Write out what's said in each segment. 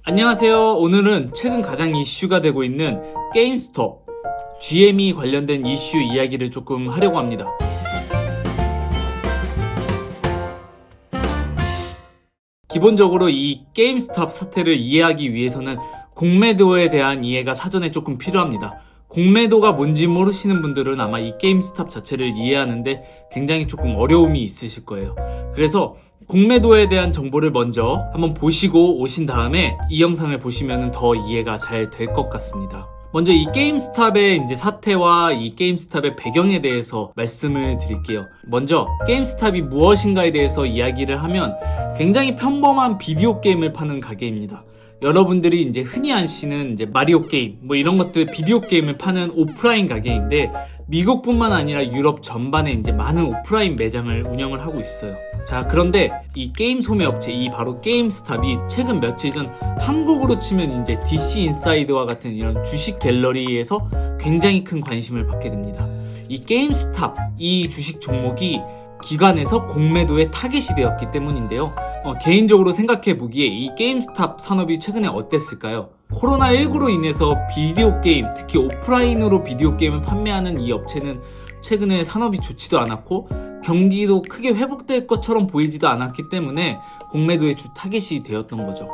안녕하세요. 오늘은 최근 가장 이슈가 되고 있는 게임스톱, GME 관련된 이슈 이야기를 조금 하려고 합니다. 기본적으로 이 게임스톱 사태를 이해하기 위해서는 공매도에 대한 이해가 사전에 조금 필요합니다. 공매도가 뭔지 모르시는 분들은 아마 이 게임스톱 자체를 이해하는데 굉장히 조금 어려움이 있으실 거예요. 그래서 공매도에 대한 정보를 먼저 한번 보시고 오신 다음에 이 영상을 보시면 더 이해가 잘 될 것 같습니다. 먼저 이 게임스톱의 이제 사태와 이 게임스톱의 배경에 대해서 말씀을 드릴게요. 먼저 게임스톱이 무엇인가에 대해서 이야기를 하면 굉장히 평범한 비디오 게임을 파는 가게입니다. 여러분들이 이제 흔히 아시는 이제 마리오 게임, 이런 것들 비디오 게임을 파는 오프라인 가게인데 미국뿐만 아니라 유럽 전반에 이제 많은 오프라인 매장을 운영을 하고 있어요. 자, 그런데 이 게임 소매 업체, 이 바로 게임스톱이 최근 며칠 전 한국으로 치면 이제 DC 인사이드와 같은 이런 주식 갤러리에서 굉장히 큰 관심을 받게 됩니다. 이 게임스톱, 이 주식 종목이 기관에서 공매도에 타겟이 되었기 때문인데요. 개인적으로 생각해 보기에 이 게임스톱 산업이 최근에 어땠을까요? 코로나19로 인해서 비디오 게임, 특히 오프라인으로 비디오 게임을 판매하는 이 업체는 최근에 산업이 좋지도 않았고 경기도 크게 회복될 것처럼 보이지도 않았기 때문에 공매도의 주 타겟이 되었던 거죠.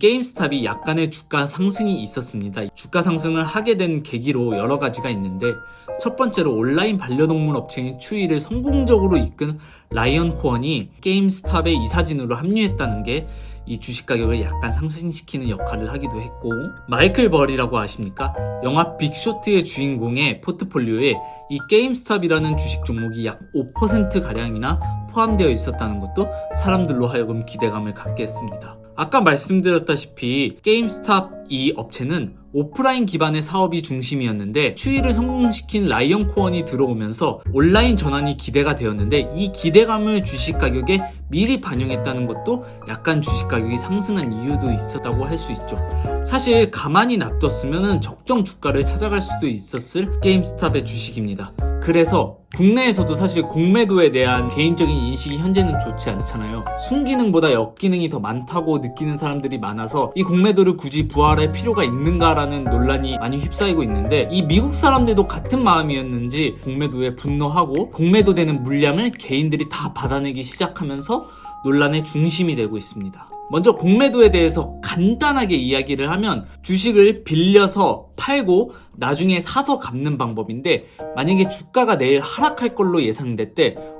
게임스톱이 약간의 주가 상승이 있었습니다. 주가 상승을 하게 된 계기로 여러 가지가 있는데 첫 번째로 온라인 반려동물 업체인 추이를 성공적으로 이끈 라이언코어이 게임스톱의 이사진으로 합류했다는 게 이 주식 가격을 약간 상승시키는 역할을 하기도 했고, 마이클 벌이라고 아십니까? 영화 빅쇼트의 주인공의 포트폴리오에 이 게임스톱이라는 주식 종목이 약 5%가량이나 포함되어 있었다는 것도 사람들로 하여금 기대감을 갖게 했습니다. 아까 말씀드렸다시피 게임스톱 이 업체는 오프라인 기반의 사업이 중심이었는데 추이를 성공시킨 라이언코어이 들어오면서 온라인 전환이 기대가 되었는데 이 기대감을 주식 가격에 미리 반영했다는 것도 약간 주식 가격이 상승한 이유도 있었다고 할 수 있죠. 사실 가만히 놔뒀으면 적정 주가를 찾아갈 수도 있었을 게임스톱의 주식입니다. 그래서 국내에서도 사실 공매도에 대한 개인적인 인식이 현재는 좋지 않잖아요. 순기능보다 역기능이 더 많다고 느끼는 사람들이 많아서 이 공매도를 굳이 부활할 필요가 있는가라는 논란이 많이 휩싸이고 있는데 이 미국 사람들도 같은 마음이었는지 공매도에 분노하고 공매도되는 물량을 개인들이 다 받아내기 시작하면서 논란의 중심이 되고 있습니다. 먼저 공매도에 대해서 간단하게 이야기를 하면 주식을 빌려서 팔고 나중에 사서 갚는 방법인데 만약에 주가가 내일 하락할 걸로 예상될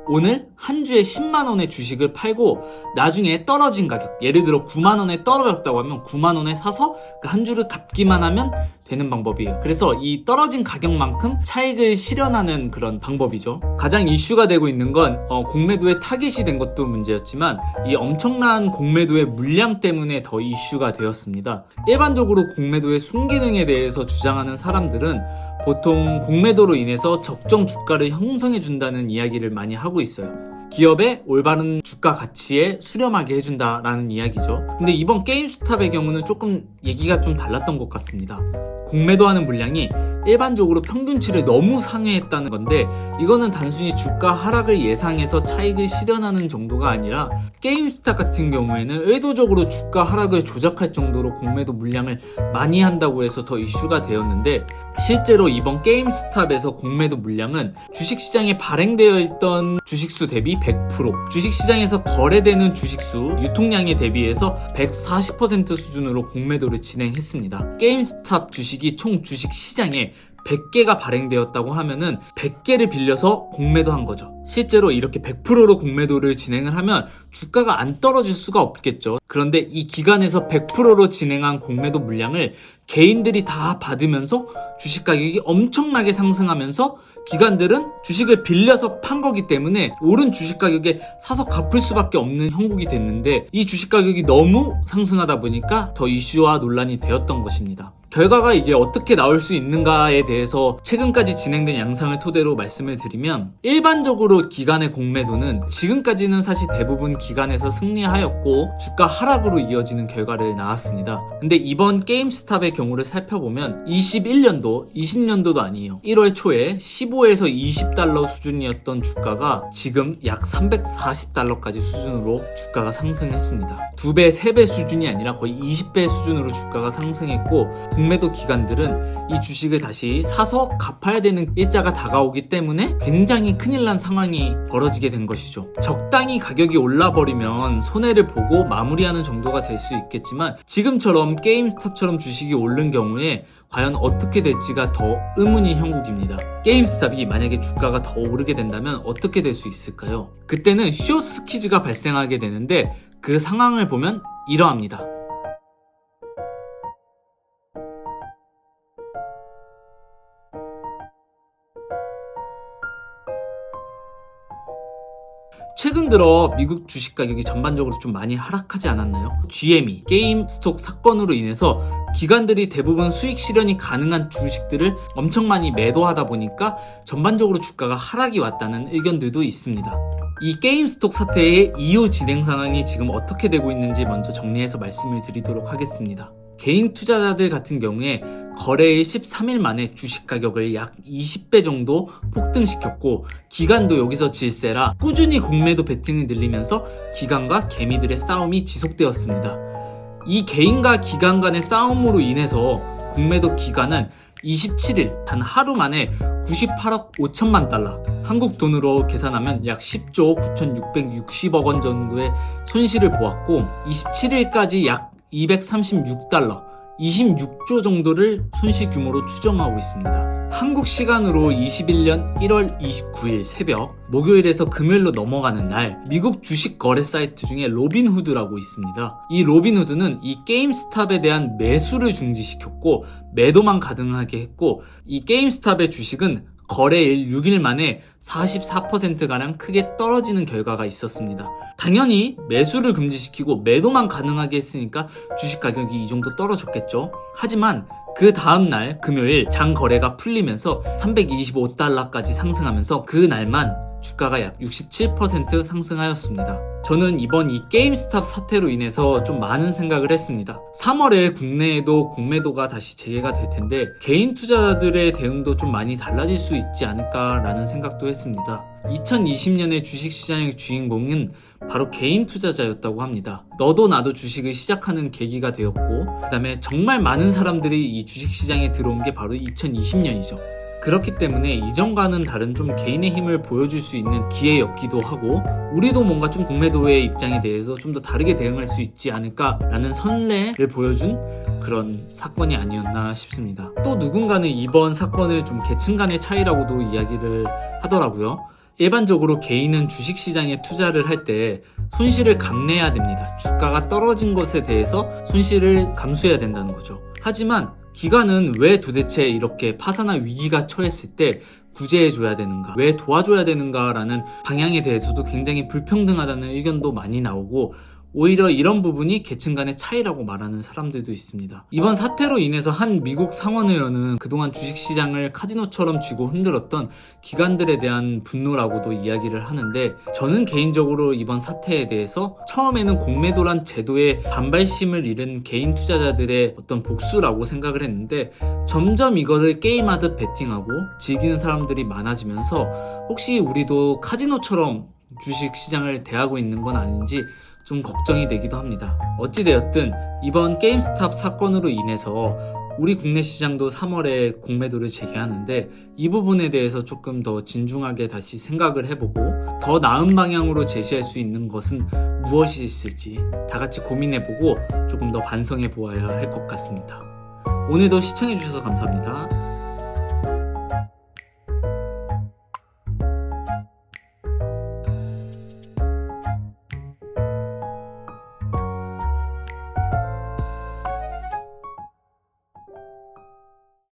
오늘 한 주에 10만원의 주식을 팔고 나중에 떨어진 가격, 예를 들어 9만원에 떨어졌다고 하면 9만원에 사서 그 한 주를 갚기만 하면 되는 방법이에요. 그래서 이 떨어진 가격만큼 차익을 실현하는 그런 방법이죠. 가장 이슈가 되고 있는 건 공매도에 타겟이 된 것도 문제였지만 이 엄청난 공매도의 물량 때문에 더 이슈가 되었습니다. 일반적으로 공매도의 순기능에 대해서 주장하는 사람들은 보통 공매도로 인해서 적정 주가를 형성해준다는 이야기를 많이 하고 있어요. 기업의 올바른 주가 가치에 수렴하게 해준다라는 이야기죠. 근데 이번 게임스톱의 경우는 조금 얘기가 좀 달랐던 것 같습니다. 공매도하는 물량이 일반적으로 평균치를 너무 상회했다는 건데 이거는 단순히 주가 하락을 예상해서 차익을 실현하는 정도가 아니라 게임스톱 같은 경우에는 의도적으로 주가 하락을 조작할 정도로 공매도 물량을 많이 한다고 해서 더 이슈가 되었는데 실제로 이번 게임스톱에서 공매도 물량은 주식시장에 발행되어 있던 주식수 대비 100%, 주식시장에서 거래되는 주식수, 유통량에 대비해서 140% 수준으로 공매도를 진행했습니다. 게임스톱 주식이 총 주식시장에 100개가 발행되었다고 하면은 100개를 빌려서 공매도한 거죠. 실제로 이렇게 100%로 공매도를 진행을 하면 주가가 안 떨어질 수가 없겠죠. 그런데 이 기간에서 100%로 진행한 공매도 물량을 개인들이 다 받으면서 주식 가격이 엄청나게 상승하면서 기관들은 주식을 빌려서 판 거기 때문에 오른 주식 가격에 사서 갚을 수밖에 없는 형국이 됐는데 이 주식 가격이 너무 상승하다 보니까 더 이슈와 논란이 되었던 것입니다. 결과가 이제 어떻게 나올 수 있는가에 대해서 최근까지 진행된 양상을 토대로 말씀을 드리면, 일반적으로 기관의 공매도는 지금까지는 사실 대부분 기관에서 승리하였고 주가 하락으로 이어지는 결과를 낳았습니다. 근데 이번 게임스탑의 경우를 살펴보면 21년도, 20년도도 아니에요. 1월 초에 15에서 20달러 수준이었던 주가가 지금 약 340달러까지 수준으로 주가가 상승했습니다. 2배, 3배 수준이 아니라 거의 20배 수준으로 주가가 상승했고, 공매도 기관들은 이 주식을 다시 사서 갚아야 되는 일자가 다가오기 때문에 굉장히 큰일 난 상황이 벌어지게 된 것이죠. 적당히 가격이 올라버리면 손해를 보고 마무리하는 정도가 될 수 있겠지만, 지금처럼 게임스탑처럼 주식이 오른 경우에 과연 어떻게 될지가 더 의문인 형국입니다. 게임스탑이 만약에 주가가 더 오르게 된다면 어떻게 될 수 있을까요? 그때는 숏스퀴즈가 발생하게 되는데, 그 상황을 보면 이러합니다. 최근 들어 미국 주식 가격이 전반적으로 좀 많이 하락하지 않았나요? GME, 게임 스톡 사건으로 인해서 기관들이 대부분 수익 실현이 가능한 주식들을 엄청 많이 매도하다 보니까 전반적으로 주가가 하락이 왔다는 의견들도 있습니다. 이 게임스톡 사태의 이후 진행 상황이 지금 어떻게 되고 있는지 먼저 정리해서 말씀을 드리도록 하겠습니다. 개인 투자자들 같은 경우에 거래일 13일 만에 주식 가격을 약 20배 정도 폭등시켰고, 기관도 여기서 질세라 꾸준히 공매도 베팅을 늘리면서 기관과 개미들의 싸움이 지속되었습니다. 이 개인과 기관 간의 싸움으로 인해서 공매도 기관은 27일 단 하루 만에 98억 5천만 달러, 한국 돈으로 계산하면 약 10조 9,660억 원 정도의 손실을 보았고, 27일까지 약 236달러, 26조 정도를 손실 규모로 추정하고 있습니다. 한국 시간으로 21년 1월 29일 새벽, 목요일에서 금요일로 넘어가는 날, 미국 주식 거래 사이트 중에 로빈후드라고 있습니다. 이 로빈후드는 이 게임스탑에 대한 매수를 중지시켰고 매도만 가능하게 했고, 이 게임스탑의 주식은 거래일 6일 만에 44%가량 크게 떨어지는 결과가 있었습니다. 당연히 매수를 금지시키고 매도만 가능하게 했으니까 주식 가격이 이 정도 떨어졌겠죠. 하지만 그 다음날 금요일 장 거래가 풀리면서 325달러까지 상승하면서 그 날만 주가가 약 67% 상승하였습니다. 저는 이번 이 게임스탑 사태로 인해서 좀 많은 생각을 했습니다. 3월에 국내에도 공매도가 다시 재개가 될 텐데 개인 투자자들의 대응도 좀 많이 달라질 수 있지 않을까라는 생각도 했습니다. 2020년의 주식시장의 주인공은 바로 개인 투자자였다고 합니다. 너도 나도 주식을 시작하는 계기가 되었고, 그 다음에 정말 많은 사람들이 이 주식시장에 들어온 게 바로 2020년이죠. 그렇기 때문에 이전과는 다른 좀 개인의 힘을 보여줄 수 있는 기회였기도 하고, 우리도 뭔가 좀 공매도의 입장에 대해서 좀 더 다르게 대응할 수 있지 않을까라는 선례를 보여준 그런 사건이 아니었나 싶습니다. 또 누군가는 이번 사건을 좀 계층 간의 차이라고도 이야기를 하더라고요. 일반적으로 개인은 주식시장에 투자를 할 때 손실을 감내해야 됩니다. 주가가 떨어진 것에 대해서 손실을 감수해야 된다는 거죠. 하지만 기관은 왜 도대체 이렇게 파산한 위기가 처했을 때 구제해줘야 되는가, 왜 도와줘야 되는가라는 방향에 대해서도 굉장히 불평등하다는 의견도 많이 나오고, 오히려 이런 부분이 계층 간의 차이라고 말하는 사람들도 있습니다. 이번 사태로 인해서 한 미국 상원의원은 그동안 주식시장을 카지노처럼 쥐고 흔들었던 기관들에 대한 분노라고도 이야기를 하는데, 저는 개인적으로 이번 사태에 대해서 처음에는 공매도란 제도에 반발심을 잃은 개인 투자자들의 어떤 복수라고 생각을 했는데, 점점 이거를 게임하듯 베팅하고 즐기는 사람들이 많아지면서 혹시 우리도 카지노처럼 주식시장을 대하고 있는 건 아닌지 좀 걱정이 되기도 합니다. 어찌되었든 이번 게임스탑 사건으로 인해서 우리 국내 시장도 3월에 공매도를 재개하는데, 이 부분에 대해서 조금 더 진중하게 다시 생각을 해보고 더 나은 방향으로 제시할 수 있는 것은 무엇이 있을지 다 같이 고민해보고 조금 더 반성해 보아야 할 것 같습니다. 오늘도 시청해주셔서 감사합니다.